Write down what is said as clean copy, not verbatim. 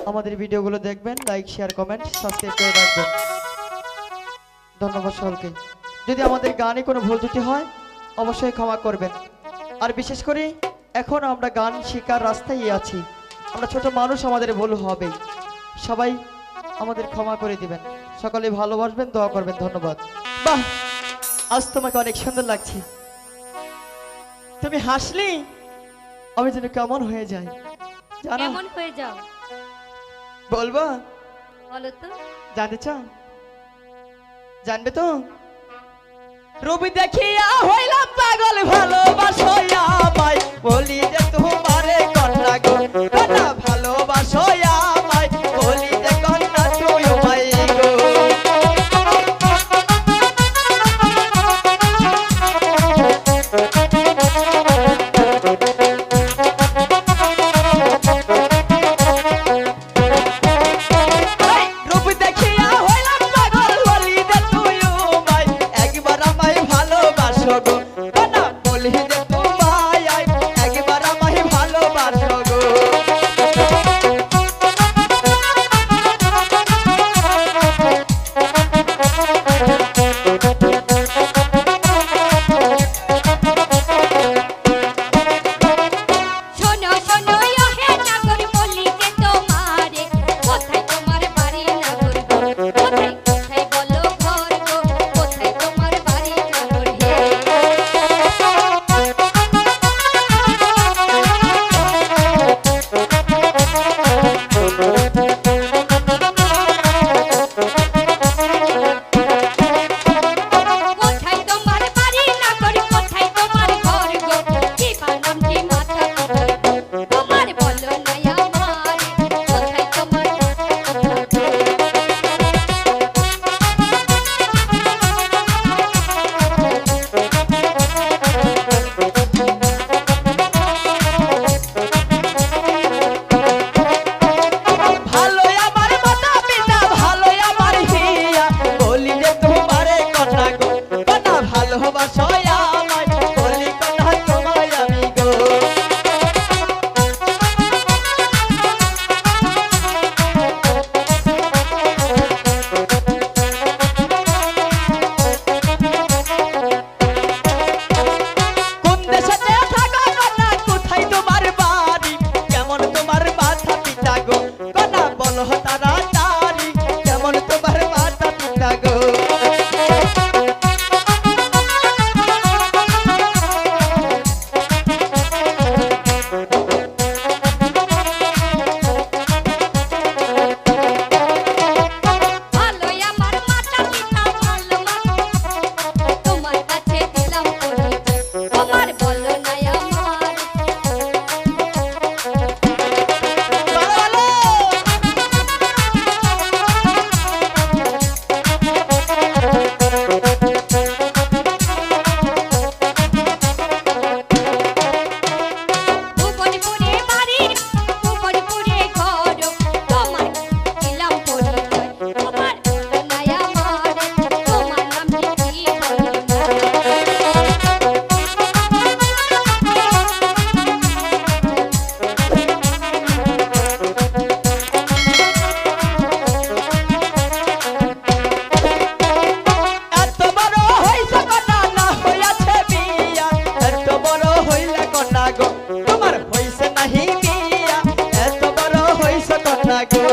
আমাদের ভিডিওগুলো দেখবেন, লাইক শেয়ার কমেন্ট সাবস্ক্রাইব করে রাখবেন। ধন্যবাদ সকলকে। যদি আমাদের গানে কোনো ভুল ত্রুটি হয় অবশ্যই ক্ষমা করবেন। আর বিশেষ করে এখন আমরা গান শেখার রাস্তায় আছি, আমরা ছোট মানুষ, আমাদের ভুল হবে, সবাই আমাদের ক্ষমা করে দিবেন। সকলে ভালোবাসবেন, দোয়া করবেন। ধন্যবাদ। বাহ, আজ তোমাকে অনেক সুন্দর লাগছে। তুমি হাসলি আমি যেন কেমন হয়ে যাই জানো। কেমন হয়ে যাও বলবো? বলো তো। জানতে চাও? জানবে তো? রবি দেখিয়া হইলাম পাগল, ভালোবাসো আমায়, বলি যে তোমারে কন্যা গো, কন্যা ভালোবাসো আমায়, বলি যে কন্যা তুই আমায় গো। রূপ দেখিয়া হইলাম পাগল, বলি যে তুই আমায়, একবার আমায় ভালোবাসো গো, কন্যা বলি যে তোমায়, একবার আমায় ভালোবাসো গো। শোনো শোনো হে নাগর, বলি যে তোমারে, কোথায় তোমার বাড়ি নাগর গো, কোথায় কোথায় বলো ঘর গো, কোথায় তোমার বাড়ি নাগর হে। কোথায় তোমার বাড়ি নাগর, কোথায় তোমার ঘর গো, কি বানাম কি মাথা কোথায় গো, তোমার বলো না আমার, কোথায় তোমার ভালো আমার মাতা পিতা, ভালো আমার হিয়া, বলি যে তোমারে কন্যা গো, কন্যা ভালোবাসো আমায়, বলি কন্যা তোমায় আমি গো। কোন দেশেতে থাকো কন্যা, কোথায় তোমার বাড়ি, কেমন তোমার মাতা পিতা গো, কন্যা বলো তাড়াতাড়ি, কেমন তোমার মাতা পিতা গো। ভালো আমার মাতা পিতা, ভালো মা, তোমার কাছে দিলাম পরিচয়, তোমার বলো না আমার, ভালো ভুবনপুরে বাড়ি, ভুবনপুরে ঘর, তোমার দিলাম পরিচয়, তোমার বলো না আমার, তোমার নাম কি বলো না। এত বড় হইছে কন্যা, না হইয়াছে বিয়া, এত বড় হইলে কন্যা গো, তোমার হইছে নাহি বিয়া, এত বড় হইছে কন্যা গো।